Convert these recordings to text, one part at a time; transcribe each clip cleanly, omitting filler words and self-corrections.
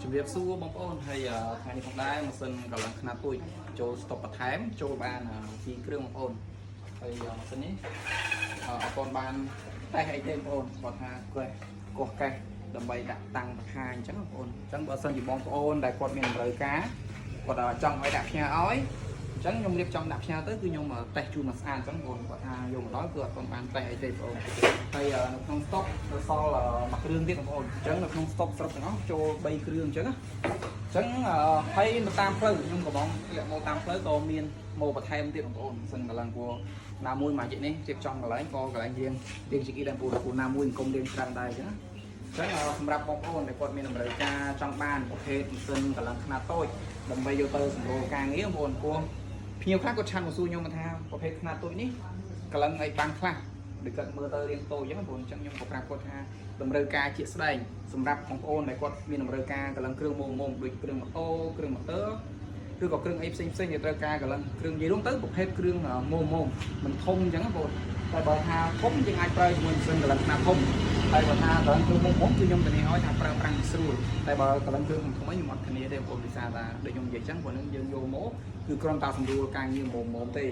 ជំរាបសួរបងប្អូនហើយថ្ងៃនេះផងដែរម៉ាស៊ីនកន្លងខ្នាតទួយចូលស្តុបបន្ថែមចូលបានពីគ្រឿងបងប្អូនហើយម៉ាស៊ីននេះអត់ទាន់បានតែអីទេបងប្អូនគាត់ថាកោះកេះដើម្បីដាក់តាំងបង្ហាញអញ្ចឹងបងប្អូនអញ្ចឹងបើសិនជាបងប្អូនដែលគាត់មានតម្រូវការគាត់ចង់ឲ្យដាក់ផ្ញើឲ្យអញ្ចឹងខ្ញុំរៀបចំដាក់ផ្ញើទៅគឺខ្ញុំតេស្តជូនមកស្អាតអញ្ចឹងបងប្អូនគាត់ថាយកមកដល់គឺអត់ទាន់បានតេស្តអីទេបងប្អូនហើយនៅក្នុងស្តុកនៅសល់មួយគ្រឿងទៀតបងប្អូនអញ្ចឹងនៅក្នុងស្តុកស្រុកទាំងអស់ចូល3គ្រឿងអញ្ចឹងហើយនៅតាមផ្លូវខ្ញុំក៏បងធ្លាក់មកតាមផ្លូវក៏មានមកបន្ថែមទៀតបងប្អូនសិនកន្លងពួកណាមួយមួយជីនេះជិបចំកន្លែងក៏កន្លែងរៀងជាគីដែរពួកណាមួយអង្គមរៀងច្រើនដែរអញ្ចឹងសម្រាប់បងប្អូនដែលគាត់មានតម្រូវការចង់បានប្រភេទម៉ាស៊ីនកន្លងខ្នាតតូចដើម្បីយកទៅសម្រួលការងារបងប្អូនភ្ញៀវខ្លះគាត់ឆាន់មកសួរខ្ញុំថាប្រភេទខ្នាតតូចនេះកន្លងអីបានខ្លះដូចគាត់មើលទៅរៀងតូចអញ្ចឹងបងប្អូនអញ្ចឹងខ្ញុំក៏ប្រាប់គាត់ថាតម្រូវការជាក់ស្ដែងសម្រាប់បងប្អូនដែលគាត់មានតម្រូវការកន្លងគ្រឿងមុំដូចគ្រឿងម៉ូតូគ្រឿងម៉ូទ័រឬក៏គ្រឿងអីផ្សេងដែលត្រូវការកន្លងគ្រឿងនិយាយរួមទៅប្រភេទគ្រឿងមុំមិនធំអញ្ចឹងបងប្អូនតែបើថាធំយើងអាចប្រើជាមួយម៉ាស៊ីនកន្លងខ្នាតធំតែបើថាកន្លងគ្រឿងមុំគឺខ្ញុំធានាឲ្យថាប្រើប្រាំងស្រួលតែបើកន្លងគ្រឿងធំអីខ្ញុំអត់ធានាទេបងប្អូនពិសាថាដូចខ្ញុំនិយាយអញ្ចឹងព្រោះនឹងយើងយកមកគឺគ្រាន់តែសម្រួលការងារមុំទេ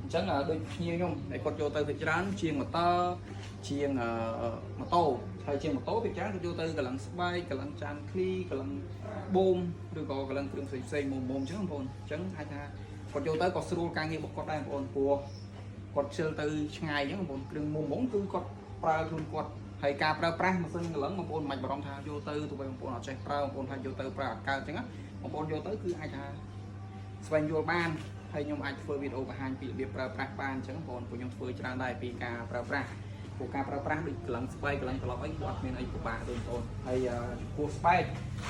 អញ្ចឹងដូចភ្ញៀវខ្ញុំដែលគាត់យកទៅភាគច្រើនជាងម៉ូទ័រជាងម៉ូតូហើយជាងម៉ូតូភាគច្រើនគាត់យកទៅកន្លងស្បែកកន្លងចានឃ្លីកន្លងបូមឬក៏កន្លងគ្រឿងផ្សេងមុំអញ្ចឹងបងប្អូនអញ្ចឹងអាចថាគាត់យកទៅក៏ស្រួលការងាររបស់គាត់ដែរបងប្អូនព្រោះគាត់ជិលទៅឆ្ងាយអញ្ចឹងបងប្អូនគ្រឿងមុំគឺគាត់ប្រើខ្លួនគាត់ហើយការប្រើប្រាស់ម៉ាស៊ីនកន្លងបងប្អូនមិនបាច់បារម្ភថាយកទៅទោះបីបងប្អូនអត់ចេះប្រើបងប្អូនថាយកទៅប្រើអត់កើតអញ្ចឹងបងប្អូនយកទៅគឺអាចថាស្វែងយល់បានហើយខ្ញុំអាចធ្វើវីដេអូបង្ហាញពីរបៀបប្រើប្រាស់បានអញ្ចឹងបងប្អូនខ្ញុំធ្វើច្រើនដែរពីការប្រើប្រាស់ពួកការប្រើប្រាស់ដូចកន្លងស្បែកកន្លងត្រឡប់អីគាត់មានអីពិបាកដូចបងប្អូនហើយគួរស្បែក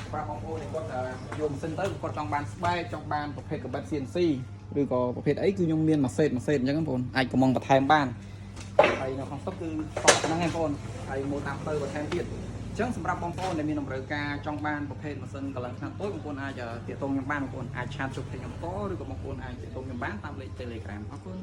សម្រាប់បងប្អូនដែលគាត់យកម៉ាស៊ីនទៅគាត់ចង់បានស្បែកចង់បានប្រភេទកាបិត CNC ឬក៏ប្រភេទអីគឺខ្ញុំមានម៉ាសេតអញ្ចឹងបងប្អូនអាចកំងបន្ថែមបានហើយនៅក្នុងស្តុកគឺសពហ្នឹងឯងបងប្អូនហើយមកតាមផ្លូវបន្ថែមទៀតអញ្ចឹងសម្រាប់បងប្អូនដែលមានតម្រូវការចង់បានប្រភេទម៉ាស៊ីនកន្លងខ្នាតតូចបងប្អូនអាចទាក់ទងខ្ញុំបានបងប្អូនអាចឆាតជួបខ្ញុំតឬក៏បងប្អូនអាចទាក់ទងខ្ញុំបានតាមលេខ Telegram អរគុណ